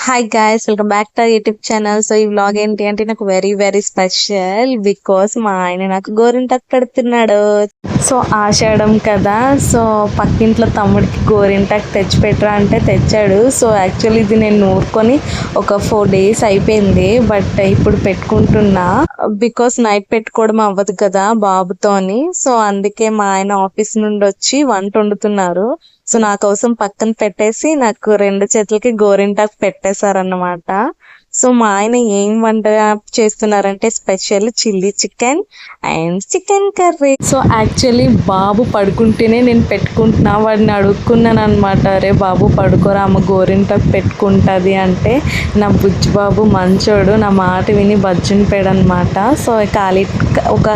Hi guys, welcome back to YouTube channel. So ఈ vlog ఏంటి అంటే నాకు వెరీ వెరీ స్పెషల్ బికాస్ మా ఆయన నాకు గోరింటాకు పెడుతున్నాడు. సో ఆషాఢం కదా, సో పక్కింట్లో తమ్ముడికి గోరింటాకు తెచ్చిపెట్టరా అంటే తెచ్చాడు. సో యాక్చువల్లీ ఇది నేను నూరుకొని ఒక 4 days అయిపోయింది, బట్ ఇప్పుడు పెట్టుకుంటున్నా బికాస్ నైట్ పెట్టుకోవడం అవ్వదు కదా బాబుతోని. సో అందుకే మా ఆయన ఆఫీస్ నుండి వచ్చి వంట వండుతున్నారు. సో నా కోసం పక్కన పెట్టేసి నాకు 2 చేతులకి గోరింటాకు పెట్టేశారన్నమాట. సో మా ఆయన ఏం వంట చేస్తున్నారంటే special chilli chicken and chicken curry. So actually బాబు పడుకుంటేనే నేను పెట్టుకుంటున్నా. వాడిని అడుక్కున్నాను అనమాట, అరే బాబు పడుకోరా, అమ్మ గోరింటాకు పెట్టుకుంటుంది అంటే నా బుజ్జి బాబు మంచోడు, నా మాట విని బజ్జునిపోయాడు అనమాట. సో ఖాళీ ఒక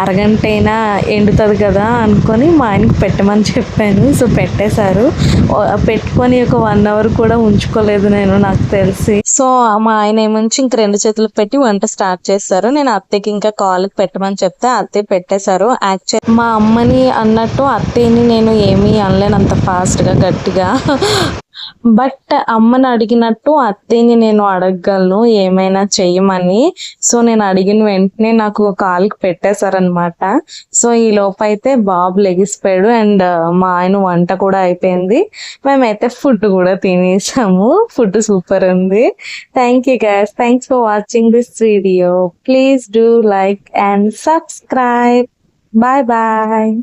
అరగంట అయినా ఎండుతుంది కదా అనుకొని మా ఆయనకి పెట్టమని చెప్పాను. సో పెట్టేశారు. పెట్టుకొని ఒక 1 hour కూడా ఉంచుకోలేదు నేను, నాకు తెలిసి. సో మా ఆయన ఏముంచి ఇంక 2 చేతులకు పెట్టి వంట స్టార్ట్ చేస్తారు. నేను అత్తయ్యకి ఇంకా కాళ్ళకి పెట్టమని చెప్తే అత్తయ్య పెట్టేశారు. యాక్చువల్ మా అమ్మని అన్నట్టు అత్తయ్యని నేను ఏమీ అనలేను అంత ఫాస్ట్గా గట్టిగా. బట్ అమ్మని అడిగినట్టు అత్తయ్యని నేను అడగగలను ఏమైనా చెయ్యమని. సో నేను అడిగిన వెంటనే నాకు కాలుకి పెట్టేశారనమాట. సో ఈ లోపైతే బాబు లెగిసిపోయాడు అండ్ మా ఆయన వంట కూడా అయిపోయింది. మేమైతే ఫుడ్ కూడా తినేసాము. ఫుడ్ సూపర్ ఉంది. Thank you guys, thanks for watching this video. Please do like and subscribe. Bye bye.